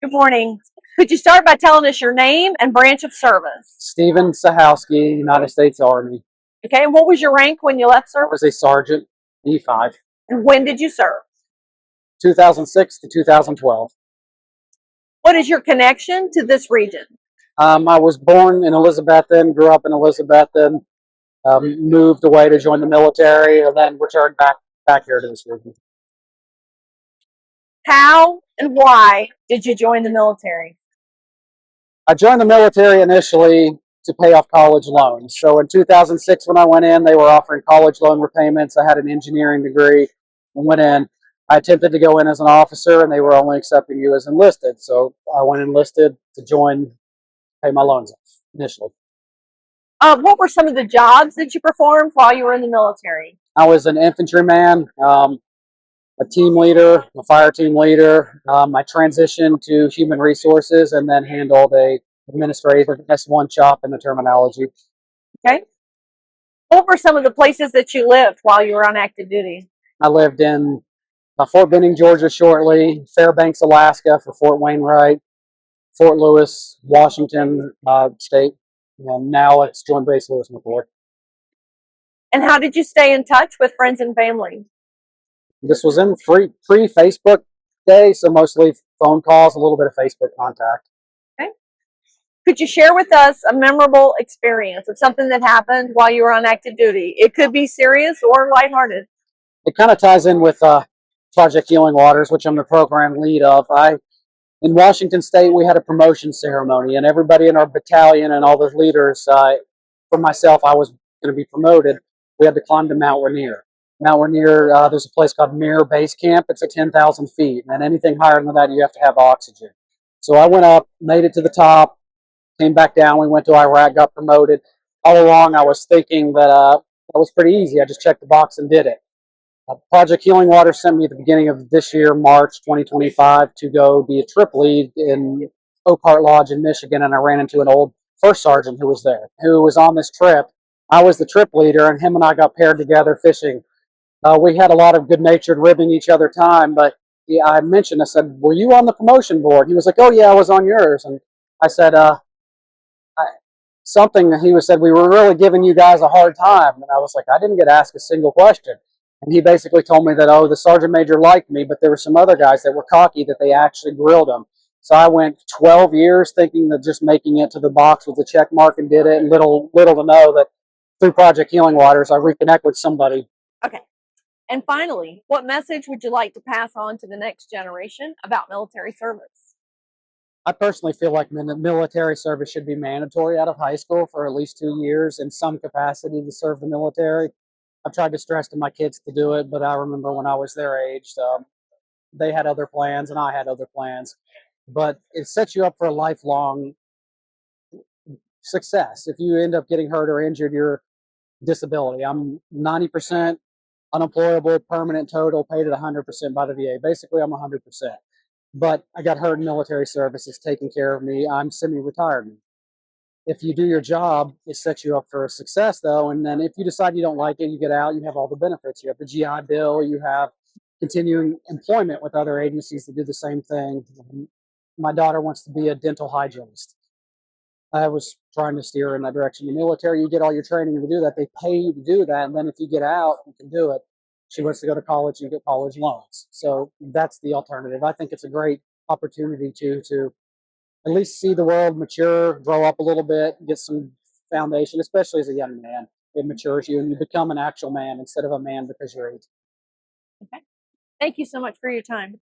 Good morning. Could you start by telling us your name and branch of service? Stephen Sochalski, United States Army. Okay, and what was your rank when you left I service? was a sergeant, E5, And when did you serve? 2006 to 2012. What is your connection to this region? I was born in Elizabethton, grew up in Elizabethton, moved away to join the military, and then returned back here to this region. How and why did you join the military? I joined the military initially to pay off college loans. So in 2006, when I went in, they were offering college loan repayments. I had an engineering degree and went in. I attempted to go in as an officer, and they were only accepting you as enlisted. So I went enlisted to join, pay my loans off initially. What were some of the jobs that you performed while you were in the military? I was an infantryman, a team leader, a fire team leader. I transitioned to human resources and then handled a administrative S1 shop in the terminology. Okay. What were some of the places that you lived while you were on active duty? I lived in Fort Benning, Georgia shortly, Fairbanks, Alaska for Fort Wainwright, Fort Lewis, Washington State, and now it's Joint Base Lewis McChord. And how did you stay in touch with friends and family? This was in pre-Facebook day, so mostly phone calls, a little bit of Facebook contact. Okay. Could you share with us a memorable experience of something that happened while you were on active duty? It could be serious or lighthearted. It kind of ties in with Project Healing Waters, which I'm the program lead of. In Washington State, we had a promotion ceremony, and everybody in our battalion and all the leaders, for myself, I was going to be promoted. We had to climb to Mount Rainier. Mount Rainier, there's a place called Mirror Base Camp. It's at 10,000 feet, and anything higher than that, you have to have oxygen. So I went up, made it to the top, came back down. We went to Iraq, got promoted. All along, I was thinking that was pretty easy. I just checked the box and did it. Project Healing Water sent me at the beginning of this year, March 2025, to go be a trip lead in Oak Heart Lodge in Michigan, and I ran into an old first sergeant who was there, who was on this trip. I was the trip leader, and him and I got paired together fishing. We had a lot of good-natured ribbing each other time, but I said, were you on the promotion board? He was like, oh yeah, I was on yours. And I said, he said, we were really giving you guys a hard time. And I was like, I didn't get asked a single question. And he basically told me that, oh, the sergeant major liked me, but there were some other guys that were cocky that they actually grilled him. So I went 12 years thinking that just making it to the box with the check mark and did it. And little to know that through Project Healing Waters, I reconnect with somebody. Okay. And finally, what message would you like to pass on to the next generation about military service? I personally feel like military service should be mandatory out of high school for at least 2 years in some capacity to serve the military. I've tried to stress to my kids to do it, but I remember when I was their age, they had other plans and I had other plans. But it sets you up for a lifelong success. If you end up getting hurt or injured, your disability. I'm 90% unemployable, permanent total, paid at 100% by the VA. Basically, I'm 100%. But I got hurt in military service. It's taking care of me. I'm semi-retired. If you do your job, it sets you up for success, though. And then if you decide you don't like it, you get out, you have all the benefits. You have the GI Bill, you have continuing employment with other agencies that do the same thing. My daughter wants to be a dental hygienist. I was trying to steer her in that direction. The military, you get all your training to do that. They pay you to do that. And then if you get out, you can do it. She wants to go to college, you get college loans. So that's the alternative. I think it's a great opportunity to at least see the world mature, grow up a little bit, get some foundation, especially as a young man. It matures you and you become an actual man instead of a man because you're 18. Okay. Thank you so much for your time.